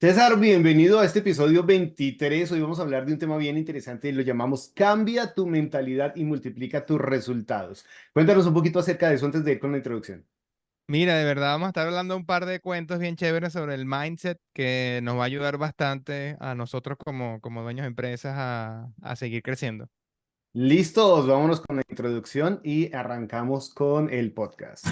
César, bienvenido a este episodio 23. Hoy vamos a hablar de un tema bien interesante y lo llamamos Cambia tu mentalidad y multiplica tus resultados. Cuéntanos un poquito acerca de eso antes de ir con la introducción. Mira, de verdad vamos a estar hablando un par de cuentos bien chéveres sobre el mindset que nos va a ayudar bastante a nosotros como dueños de empresas a seguir creciendo. Listos, vámonos con la introducción y arrancamos con el podcast.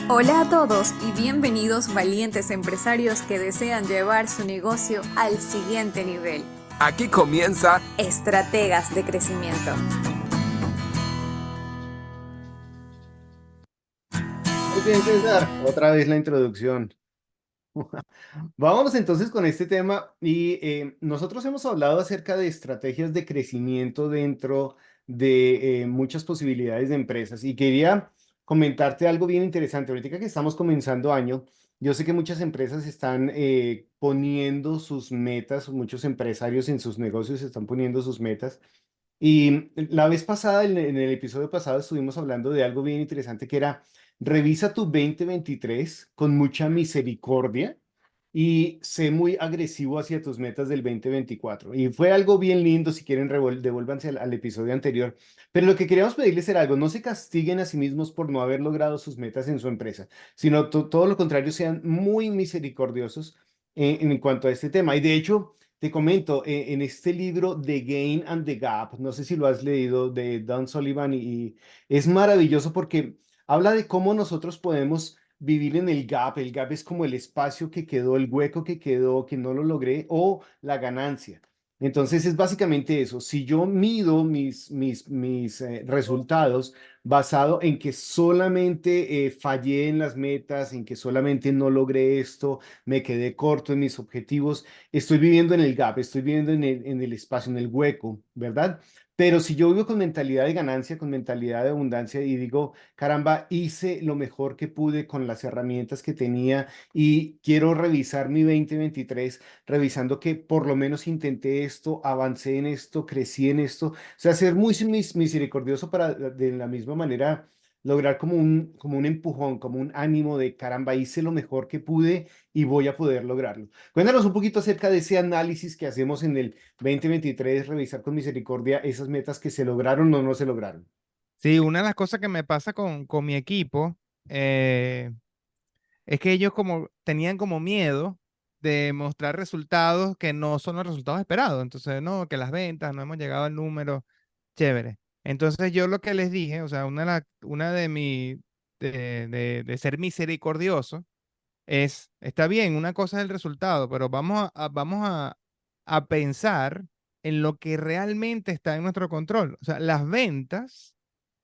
Hola a todos y bienvenidos valientes empresarios que desean llevar su negocio al siguiente nivel. Aquí comienza Estrategas de crecimiento. Muy bien, César, otra vez la introducción. Vámonos entonces con este tema y nosotros hemos hablado acerca de estrategias de crecimiento dentro de muchas posibilidades de empresas y quería comentarte algo bien interesante. Ahorita que estamos comenzando año, yo sé que muchas empresas están poniendo sus metas, muchos empresarios en sus negocios están poniendo sus metas. Y la vez pasada, en el episodio pasado, estuvimos hablando de algo bien interesante que era revisa tu 2023 con mucha misericordia y sé muy agresivo hacia tus metas del 2024. Y fue algo bien lindo, si quieren, devuélvanse al episodio anterior. Pero lo que queríamos pedirles era algo, no se castiguen a sí mismos por no haber logrado sus metas en su empresa, sino todo lo contrario, sean muy misericordiosos en cuanto a este tema. Y de hecho, te comento, en este libro The Gain and the Gap, no sé si lo has leído, de Don Sullivan, y es maravilloso porque habla de cómo nosotros podemos vivir en el gap. El gap es como el espacio que quedó, el hueco que quedó, que no lo logré, o la ganancia. Entonces es básicamente eso. Si yo mido mis resultados basado en que solamente fallé en las metas, en que solamente no logré esto, me quedé corto en mis objetivos, estoy viviendo en el gap, estoy viviendo en el espacio, en el hueco, ¿verdad? Pero si yo vivo con mentalidad de ganancia, con mentalidad de abundancia y digo, caramba, hice lo mejor que pude con las herramientas que tenía y quiero revisar mi 2023, revisando que por lo menos intenté esto, avancé en esto, crecí en esto, o sea, ser muy misericordioso para de la misma manera lograr como un empujón, como un ánimo de caramba, hice lo mejor que pude y voy a poder lograrlo. Cuéntanos un poquito acerca de ese análisis que hacemos en el 2023, revisar con misericordia esas metas que se lograron o no se lograron. Sí, una de las cosas que me pasa con mi equipo eh, es que ellos como tenían como miedo de mostrar resultados que no son los resultados esperados. Entonces, no, que las ventas, no hemos llegado al número, chévere. Entonces yo lo que les dije, o sea, una de mi, de ser misericordioso es, está bien, una cosa es el resultado, pero vamos a pensar en lo que realmente está en nuestro control. O sea, las ventas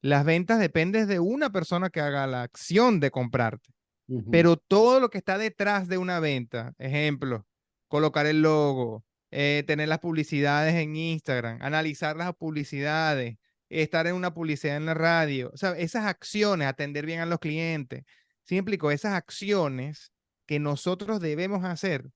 dependen de una persona que haga la acción de comprarte, Ujú, pero todo lo que está detrás de una venta, ejemplo, colocar el logo, tener las publicidades en Instagram, analizar las publicidades, estar en una publicidad en la radio, o sea, esas acciones, atender bien a los clientes, ¿sí me explico? Esas acciones que nosotros debemos hacer,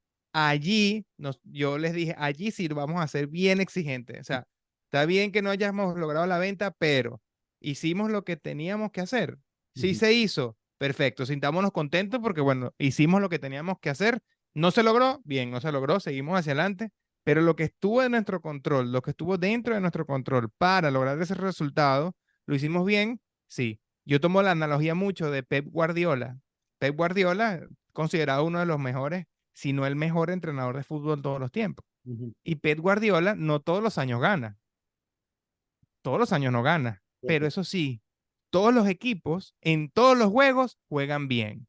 yo les dije, allí sí vamos a ser bien exigentes, o sea, está bien que no hayamos logrado la venta, pero hicimos lo que teníamos que hacer. Sí ujú, se hizo, perfecto, sintámonos contentos porque, bueno, hicimos lo que teníamos que hacer. No se logró, bien, no se logró, seguimos hacia adelante, pero lo que estuvo en nuestro control, lo que estuvo dentro de nuestro control para lograr ese resultado, lo hicimos bien, sí. Yo tomo la analogía mucho de Pep Guardiola. Pep Guardiola, considerado uno de los mejores, si no el mejor entrenador de fútbol de todos los tiempos. ujú. Y Pep Guardiola no todos los años gana, todos los años no gana, pero eso sí, todos los equipos en todos los juegos juegan bien,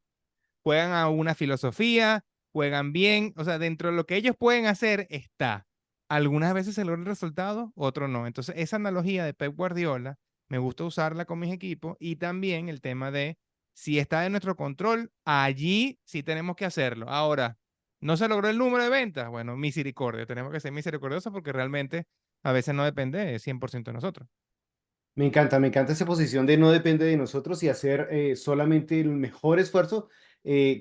juegan a una filosofía, juegan bien, o sea, dentro de lo que ellos pueden hacer está. Algunas veces se logra el resultado, otros no. Entonces, esa analogía de Pep Guardiola, me gusta usarla con mis equipos y también el tema de si está en nuestro control, allí sí tenemos que hacerlo. Ahora, ¿no se logró el número de ventas? Bueno, misericordia, tenemos que ser misericordiosos porque realmente a veces no depende 100% de nosotros. Me encanta esa posición de no depende de nosotros y hacer solamente el mejor esfuerzo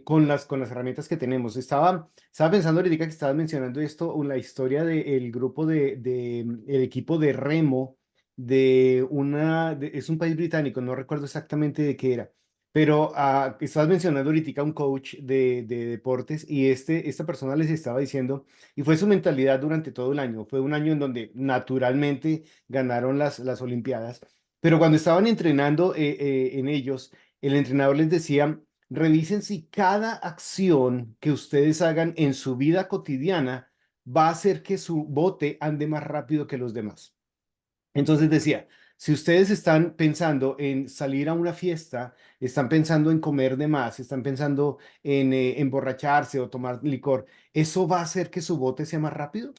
con las herramientas que tenemos. Estaba pensando ahorita que estabas mencionando esto, la historia del grupo el equipo de remo es un país británico, no recuerdo exactamente de qué era, Pero estabas mencionando ahorita un coach de deportes y esta persona les estaba diciendo, y fue su mentalidad durante todo el año, fue un año en donde naturalmente ganaron las Olimpiadas, pero cuando estaban entrenando en ellos, el entrenador les decía, revisen si cada acción que ustedes hagan en su vida cotidiana va a hacer que su bote ande más rápido que los demás. Entonces decía, si ustedes están pensando en salir a una fiesta, están pensando en comer de más, están pensando en emborracharse o tomar licor, ¿eso va a hacer que su bote sea más rápido?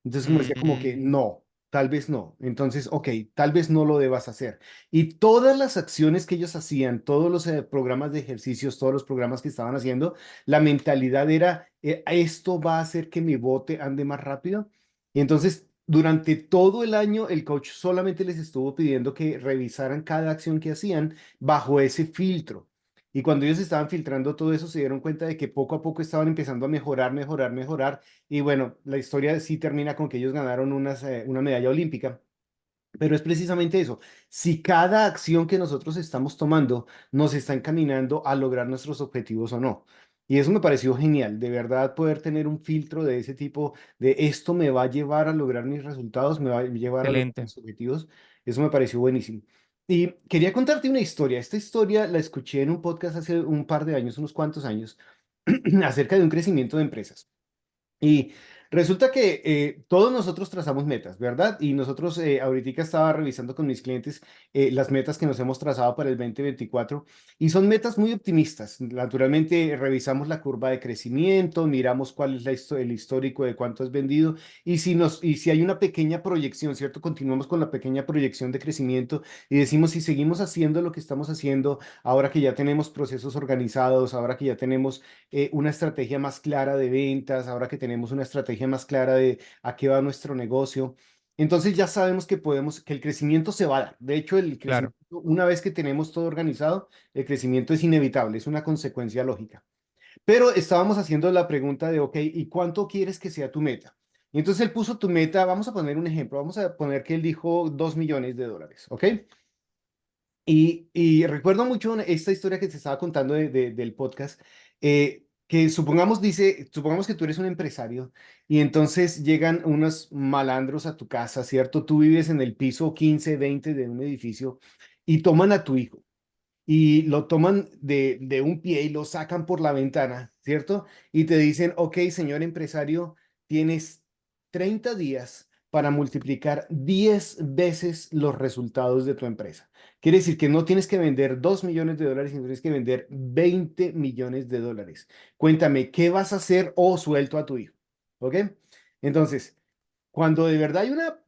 Entonces, como decía, como que Mm, no, tal vez no. Entonces, ok, tal vez no lo debas hacer. Y todas las acciones que ellos hacían, todos los programas de ejercicios, todos los programas que estaban haciendo, la mentalidad era, esto va a hacer que mi bote ande más rápido. Y entonces, durante todo el año, el coach solamente les estuvo pidiendo que revisaran cada acción que hacían bajo ese filtro. Y cuando ellos estaban filtrando todo eso, se dieron cuenta de que poco a poco estaban empezando a mejorar, mejorar, mejorar y bueno, la historia sí termina con que ellos ganaron una medalla olímpica, pero es precisamente eso. Si cada acción que nosotros estamos tomando nos está encaminando a lograr nuestros objetivos o no. Y eso me pareció genial, de verdad poder tener un filtro de ese tipo, de esto me va a llevar a lograr mis resultados, me va a llevar a lograr excelente. mis objetivos. Eso me pareció buenísimo. Y quería contarte una historia. Esta historia la escuché en un podcast hace un par de años, unos cuantos años, acerca de un crecimiento de empresas. Y resulta que todos nosotros trazamos metas, ¿verdad? Y nosotros, ahorita estaba revisando con mis clientes las metas que nos hemos trazado para el 2024 y son metas muy optimistas. Naturalmente, revisamos la curva de crecimiento, miramos cuál es el histórico de cuánto has vendido y si hay una pequeña proyección, ¿cierto? Continuamos con la pequeña proyección de crecimiento y decimos si seguimos haciendo lo que estamos haciendo, ahora que ya tenemos procesos organizados, ahora que ya tenemos una estrategia más clara de ventas, ahora que tenemos una estrategia más clara de a qué va nuestro negocio. Entonces ya sabemos que podemos, que el crecimiento se va a dar. De hecho, el Claro. crecimiento, una vez que tenemos todo organizado, el crecimiento es inevitable, es una consecuencia lógica. Pero estábamos haciendo la pregunta de, ok, ¿y cuánto quieres que sea tu meta? Y entonces él puso tu meta, vamos a poner un ejemplo, vamos a poner que él dijo $2 millones, ¿ok? Y recuerdo mucho esta historia que te estaba contando del podcast, que supongamos que tú eres un empresario y entonces llegan unos malandros a tu casa, ¿cierto? Tú vives en el piso 15, 20 de un edificio y toman a tu hijo y lo toman de un pie y lo sacan por la ventana, ¿cierto? Y te dicen, ok, señor empresario, tienes 30 días para multiplicar 10 veces los resultados de tu empresa. Quiere decir que no tienes que vender $2 millones, sino tienes que vender $20 millones. Cuéntame, ¿qué vas a hacer o suelto a tu hijo? ¿Ok? Entonces, cuando de verdad hay una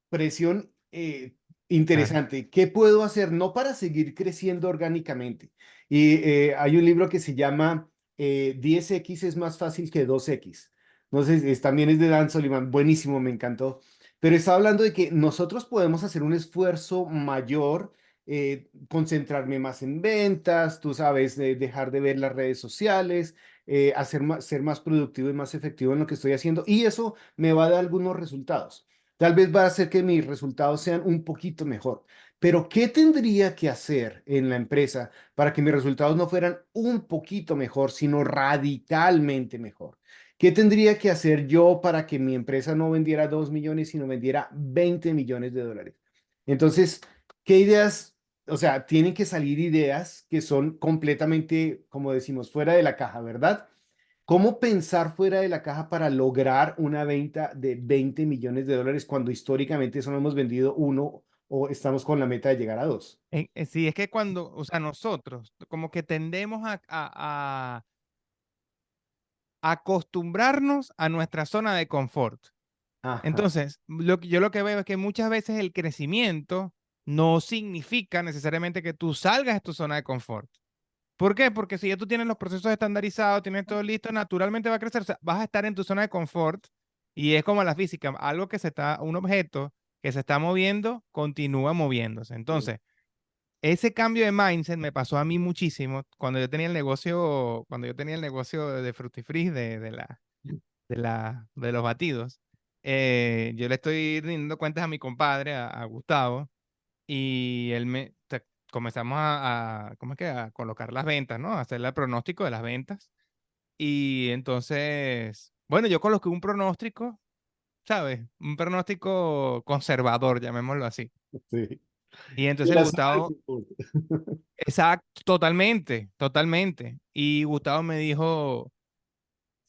presión Claro. interesante, ¿qué puedo hacer? No para seguir creciendo orgánicamente. Y hay un libro que se llama 10X es más fácil que 2X. No sé, también es de Dan Sullivan, buenísimo, me encantó. Pero está hablando de que nosotros podemos hacer un esfuerzo mayor, concentrarme más en ventas, tú sabes, dejar de ver las redes sociales, ser más productivo y más efectivo en lo que estoy haciendo. Y eso me va a dar algunos resultados. Tal vez va a hacer que mis resultados sean un poquito mejor. Pero ¿qué tendría que hacer en la empresa para que mis resultados no fueran un poquito mejor, sino radicalmente mejor? ¿Qué tendría que hacer yo para que mi empresa no vendiera 2 millones, sino vendiera $20 millones? Entonces, ¿qué ideas? O sea, tienen que salir ideas que son completamente, como decimos, fuera de la caja, ¿verdad? ¿Cómo pensar fuera de la caja para lograr una venta de $20 millones cuando históricamente solo hemos vendido uno o estamos con la meta de llegar a dos? Sí, es que cuando, o sea, nosotros como que tendemos a acostumbrarnos a nuestra zona de confort. Ajá. Entonces, yo lo que veo es que muchas veces el crecimiento no significa necesariamente que tú salgas de tu zona de confort. ¿Por qué? Porque si ya tú tienes los procesos estandarizados, tienes todo listo, naturalmente va a crecer. O sea, vas a estar en tu zona de confort y es como la física, algo que un objeto que se está moviendo, continúa moviéndose. Sí. Entonces, ese cambio de mindset me pasó a mí muchísimo cuando yo tenía el negocio de Fructifreeze, de los batidos. Yo le estoy rindiendo cuentas a mi compadre, a Gustavo, y él comenzamos ¿cómo es que? A colocar las ventas, ¿no? A hacer el pronóstico de las ventas. Y entonces, bueno, yo coloqué un pronóstico, ¿sabes? Un pronóstico conservador, llamémoslo así. Sí. Y De entonces la zona de confort. exacto, totalmente, totalmente. Y Gustavo me dijo,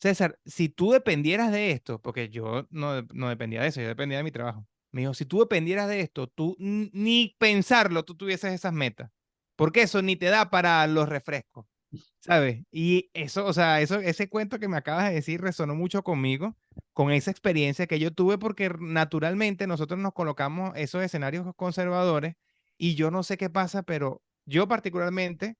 César, si tú dependieras de esto, porque yo no dependía de eso, yo dependía de mi trabajo. Me dijo, si tú dependieras de esto, tú ni pensarlo, tú tuvieses esas metas. Porque eso ni te da para los refrescos, ¿sabes? Y eso, o sea, ese cuento que me acabas de decir resonó mucho conmigo, con esa experiencia que yo tuve, porque naturalmente nosotros nos colocamos esos escenarios conservadores y yo no sé qué pasa, pero yo particularmente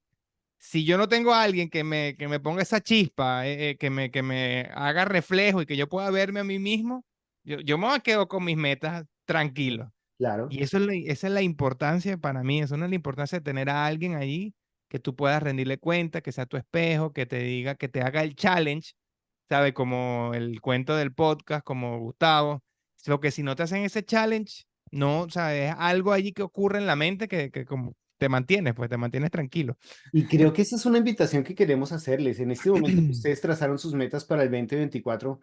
si yo no tengo a alguien que me ponga esa chispa, que me haga reflejo y que yo pueda verme a mí mismo, yo me quedo con mis metas tranquilo. Claro. Y eso es esa es la importancia para mí, eso no es la importancia de tener a alguien ahí que tú puedas rendirle cuenta, que sea tu espejo, que te diga, que te haga el challenge, ¿sabes? Como el cuento del podcast, como Gustavo. Lo que si no te hacen ese challenge, no, o sea, es algo allí que ocurre en la mente que como te mantienes, pues te mantienes tranquilo. Y creo que esa es una invitación que queremos hacerles. En este momento que ustedes trazaron sus metas para el 2024,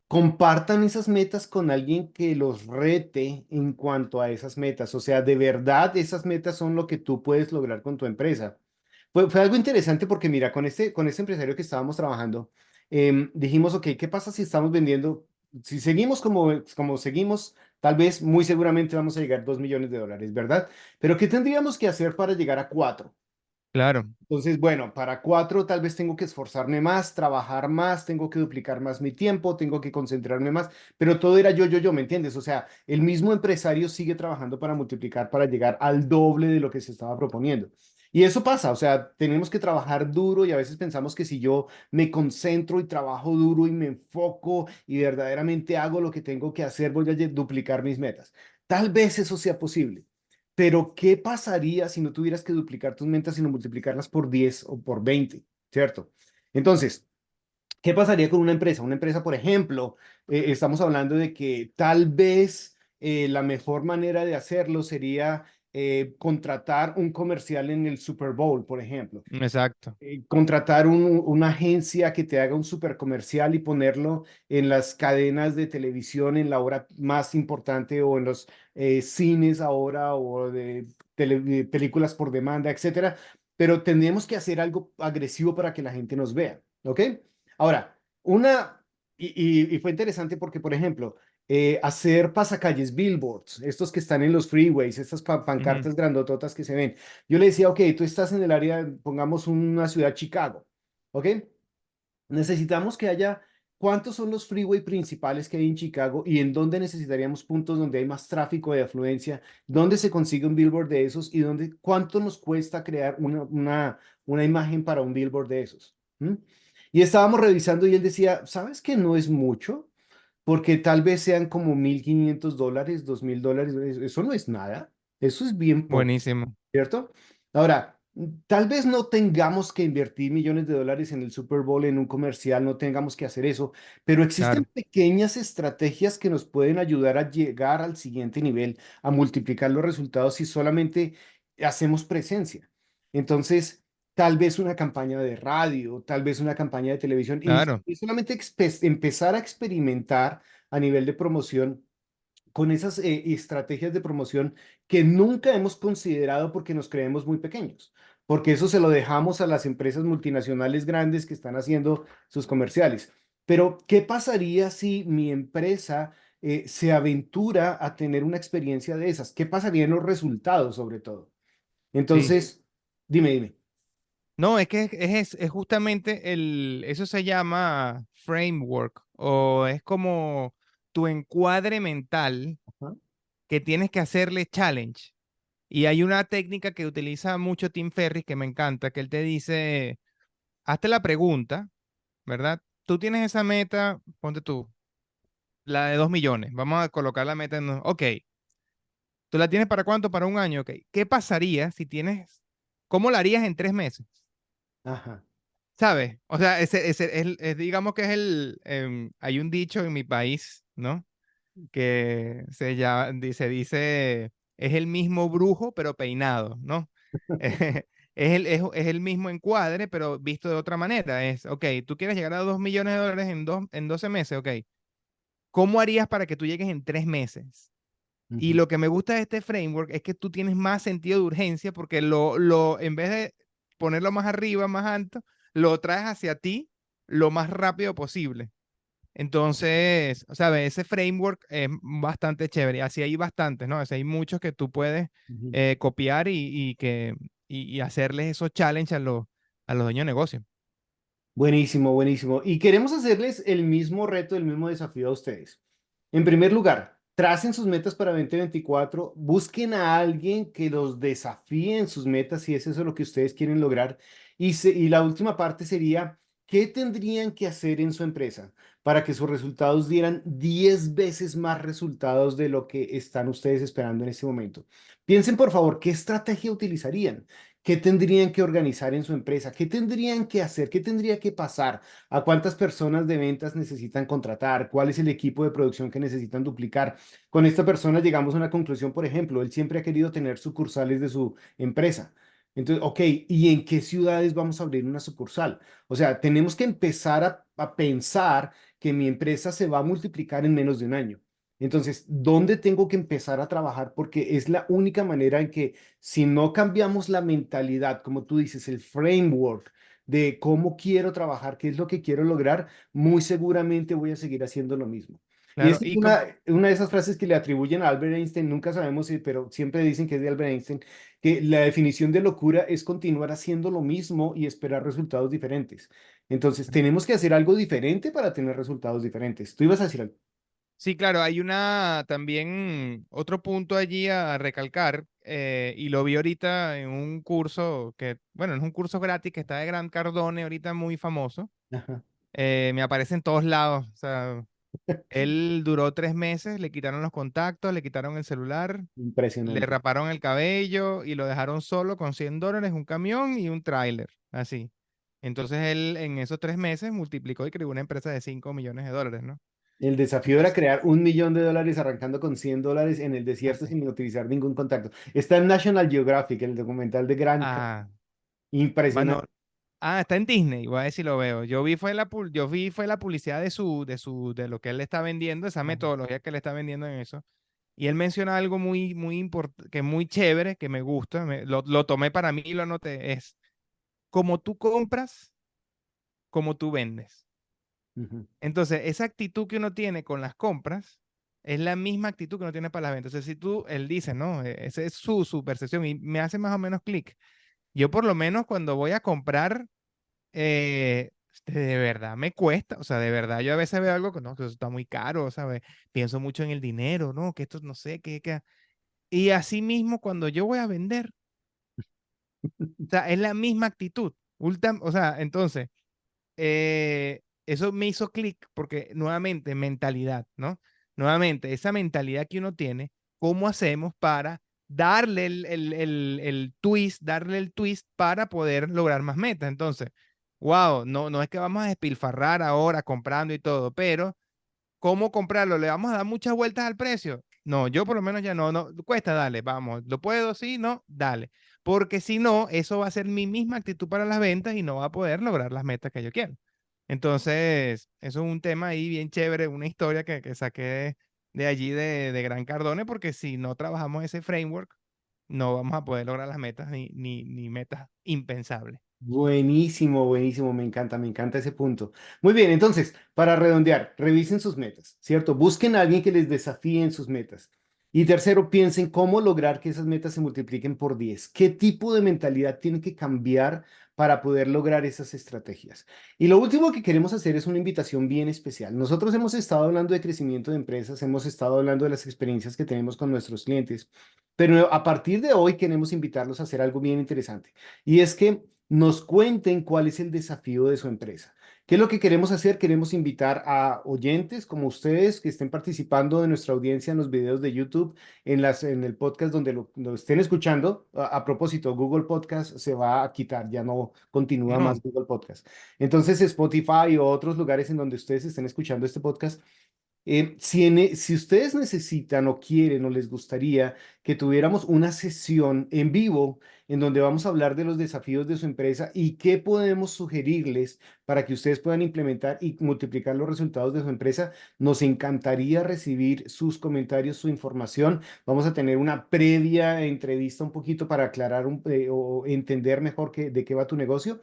compartan esas metas con alguien que los rete en cuanto a esas metas. O sea, de verdad, esas metas son lo que tú puedes lograr con tu empresa. Fue algo interesante porque mira, con este empresario que estábamos trabajando, dijimos, ok, ¿qué pasa si estamos vendiendo? Si seguimos como seguimos, tal vez muy seguramente vamos a llegar a 2 millones de dólares, ¿verdad? Pero ¿qué tendríamos que hacer para llegar a 4? Claro, Entonces, bueno, para 4 tal vez tengo que esforzarme más, trabajar más, tengo que duplicar más mi tiempo, tengo que concentrarme más, pero todo era yo, ¿me entiendes? O sea, el mismo empresario sigue trabajando para multiplicar, para llegar al doble de lo que se estaba proponiendo. Y eso pasa, o sea, tenemos que trabajar duro y a veces pensamos que si yo me concentro y trabajo duro y me enfoco y verdaderamente hago lo que tengo que hacer, voy a duplicar mis metas. Tal vez eso sea posible. Pero, ¿qué pasaría si no tuvieras que duplicar tus metas, sino multiplicarlas por 10 o por 20? ¿Cierto? Entonces, ¿qué pasaría con una empresa? Una empresa, por ejemplo, estamos hablando de que tal vez la mejor manera de hacerlo sería contratar un comercial en el Super Bowl, por ejemplo, exacto, contratar una agencia que te haga un super comercial y ponerlo en las cadenas de televisión en la hora más importante o en los cines ahora o de películas por demanda, etcétera. Pero tenemos que hacer algo agresivo para que la gente nos vea, ¿ok? Ahora, y fue interesante porque, por ejemplo, hacer pasacalles, billboards, estos que están en los freeways, estas ujú, pancartas grandototas que se ven. Yo le decía, ok, tú estás en el área, pongamos una ciudad, Chicago, ¿ok? Necesitamos que haya, ¿cuántos son los freeway principales que hay en Chicago y en dónde necesitaríamos puntos donde hay más tráfico de afluencia? ¿Dónde se consigue un billboard de esos y cuánto nos cuesta crear una imagen para un billboard de esos? ¿Mm? Y estábamos revisando y él decía, ¿sabes que no es mucho? Porque tal vez sean como $1,500, $2,000, eso no es nada, eso es bien poco. buenísimo, ¿Cierto? Ahora, tal vez no tengamos que invertir millones de dólares en el Super Bowl, en un comercial, no tengamos que hacer eso, pero existen claro, pequeñas estrategias que nos pueden ayudar a llegar al siguiente nivel, a multiplicar los resultados si solamente hacemos presencia. Entonces, tal vez una campaña de radio, tal vez una campaña de televisión claro, y solamente empezar a experimentar a nivel de promoción con esas estrategias de promoción que nunca hemos considerado porque nos creemos muy pequeños, porque eso se lo dejamos a las empresas multinacionales grandes que están haciendo sus comerciales. Pero, ¿qué pasaría si mi empresa se aventura a tener una experiencia de esas? ¿Qué pasaría en los resultados, sobre todo? sí. Entonces, dime. No, es que es justamente eso se llama framework o es como tu encuadre mental Ajá, que tienes que hacerle challenge. Y hay una técnica que utiliza mucho Tim Ferriss que me encanta, que él te dice, hazte la pregunta, ¿verdad? Tú tienes esa meta, ponte tú, la de 2 millones. Vamos a colocar la meta en, ok, ¿tú la tienes para cuánto? Para un año, ok. ¿Qué pasaría si tienes, cómo la harías en 3 meses? ajá, ¿Sabes? O sea, digamos que es hay un dicho en mi país, ¿no? Que se dice, es el mismo brujo, pero peinado, ¿no? Es el mismo encuadre, pero visto de otra manera. Es, ok, tú quieres llegar a $2 millones en 12 meses, ok. ¿Cómo harías para que tú llegues en 3 meses? Y Ujú, lo que me gusta de este framework es que tú tienes más sentido de urgencia porque en vez de ponerlo más arriba, más alto, lo traes hacia ti lo más rápido posible. Entonces, ¿sabes? Ese framework es bastante chévere. Así hay bastantes, ¿no? Así hay muchos que tú puedes ujú. copiar y hacerles esos challenges a los dueños de negocio. Buenísimo, buenísimo. Y queremos hacerles el mismo reto, el mismo desafío a ustedes. En primer lugar, tracen sus metas para 2024, busquen a alguien que los desafíe en sus metas si es eso lo que ustedes quieren lograr. Y la última parte sería, ¿qué tendrían que hacer en su empresa para que sus resultados dieran 10 veces más resultados de lo que están ustedes esperando en este momento? Piensen, por favor, ¿qué estrategia utilizarían? ¿Qué tendrían que organizar en su empresa? ¿Qué tendrían que hacer? ¿Qué tendría que pasar? ¿A cuántas personas de ventas necesitan contratar? ¿Cuál es el equipo de producción que necesitan duplicar? Con esta persona llegamos a una conclusión, por ejemplo, él siempre ha querido tener sucursales de su empresa. Entonces, ok, ¿y en qué ciudades vamos a abrir una sucursal? O sea, tenemos que empezar a pensar que mi empresa se va a multiplicar en menos de un año. Entonces, ¿dónde tengo que empezar a trabajar? Porque es la única manera en que si no cambiamos la mentalidad, como tú dices, el framework de cómo quiero trabajar, qué es lo que quiero lograr, muy seguramente voy a seguir haciendo lo mismo. Y Claro, esa es y como, una de esas frases que le atribuyen a Albert Einstein, nunca sabemos, pero siempre dicen que es de Albert Einstein, que la definición de locura es continuar haciendo lo mismo y esperar resultados diferentes. Entonces, tenemos que hacer algo diferente para tener resultados diferentes. Tú ibas a decir algo. sí, claro, hay también otro punto allí a recalcar, y lo vi ahorita en un curso que, bueno, es un curso gratis que está de Grant Cardone, ahorita muy famoso. Ajá, Me aparece en todos lados. O sea, él duró 3 meses, le quitaron los contactos, le quitaron el celular, le impresionante. raparon el cabello y lo dejaron solo con $100, un camión y un tráiler, así. Entonces él en esos 3 meses multiplicó y creó una empresa de $5 millones, ¿no? El desafío era Entonces, crear $1 millón arrancando con $100 en el desierto así. sin utilizar ningún contacto. Está en National Geographic, el documental de Grant. Ah, mano, Impresionante. está en Disney, voy a ver si lo veo. Yo vi fue la publicidad de lo que él está vendiendo, esa Ajá. metodología que él está vendiendo en eso. Y él menciona algo muy importante, que es muy chévere, que me gusta, lo tomé para mí y lo anoté, es como tú compras, como tú vendes. Ujú, Entonces, esa actitud que uno tiene con las compras es la misma actitud que uno tiene para las ventas. Entonces, si él dice, ¿no? Esa es su percepción y me hace más o menos clic. Yo por lo menos cuando voy a comprar, de verdad me cuesta, o sea, de verdad yo a veces veo algo que no, que eso está muy caro, ¿sabes? Pienso mucho en el dinero, ¿no? Que esto no sé, qué. Y así mismo cuando yo voy a vender, o sea, es la misma actitud. O sea, entonces, eso me hizo clic porque nuevamente mentalidad, ¿no? Nuevamente, esa mentalidad que uno tiene, ¿cómo hacemos para darle el twist, darle el twist para poder lograr más metas? Entonces, wow, no es que vamos a despilfarrar ahora comprando y todo, pero ¿cómo comprarlo? ¿Le vamos a dar muchas vueltas al precio? No, yo por lo menos ya no, cuesta, dale, vamos, ¿lo puedo? Sí, no, dale. Porque si no, eso va a ser mi misma actitud para las ventas y no va a poder lograr las metas que yo quiero. Entonces, eso es un tema ahí bien chévere, una historia que saqué de allí de Gran Cardone, porque si no trabajamos ese framework, no vamos a poder lograr las metas ni metas impensables. buenísimo, buenísimo, me encanta ese punto. Muy bien, entonces, para redondear, revisen sus metas, ¿cierto? Busquen a alguien que les desafíe en sus metas. Y tercero, piensen cómo lograr que esas metas se multipliquen por 10. ¿Qué tipo de mentalidad tiene que cambiar para poder lograr esas estrategias? Y lo último que queremos hacer es una invitación bien especial. Nosotros hemos estado hablando de crecimiento de empresas, hemos estado hablando de las experiencias que tenemos con nuestros clientes, pero a partir de hoy queremos invitarlos a hacer algo bien interesante. Y es que nos cuenten cuál es el desafío de su empresa. ¿Qué es lo que queremos hacer? Queremos invitar a oyentes como ustedes que estén participando de nuestra audiencia en los videos de YouTube, en el podcast donde lo estén escuchando. A propósito, Google Podcast se va a quitar, ya no continúa más No, Google Podcast. Entonces, Spotify o otros lugares en donde ustedes estén escuchando este podcast, Si ustedes necesitan o quieren o les gustaría que tuviéramos una sesión en vivo en donde vamos a hablar de los desafíos de su empresa y qué podemos sugerirles para que ustedes puedan implementar y multiplicar los resultados de su empresa, nos encantaría recibir sus comentarios, su información. Vamos a tener una previa entrevista un poquito para aclarar o entender mejor de qué va tu negocio.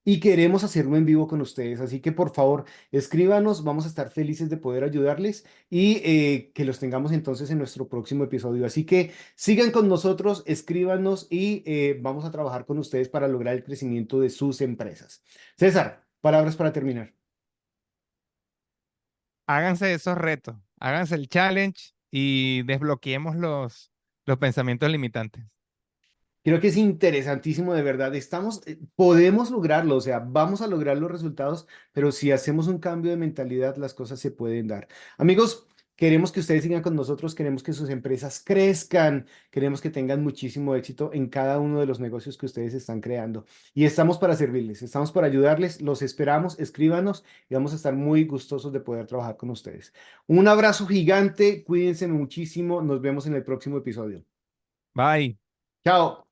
Y queremos hacerlo en vivo con ustedes, así que por favor escríbanos, vamos a estar felices de poder ayudarles y que los tengamos entonces en nuestro próximo episodio. Así que sigan con nosotros, escríbanos y vamos a trabajar con ustedes para lograr el crecimiento de sus empresas. César, palabras para terminar. Háganse esos retos, háganse el challenge y desbloqueemos los pensamientos limitantes. Creo que es interesantísimo, de verdad. Podemos lograrlo, o sea, vamos a lograr los resultados, pero si hacemos un cambio de mentalidad, las cosas se pueden dar. Amigos, queremos que ustedes sigan con nosotros, queremos que sus empresas crezcan, queremos que tengan muchísimo éxito en cada uno de los negocios que ustedes están creando. Y estamos para servirles, estamos para ayudarles, los esperamos, escríbanos y vamos a estar muy gustosos de poder trabajar con ustedes. Un abrazo gigante, cuídense muchísimo, nos vemos en el próximo episodio. Bye. Chao.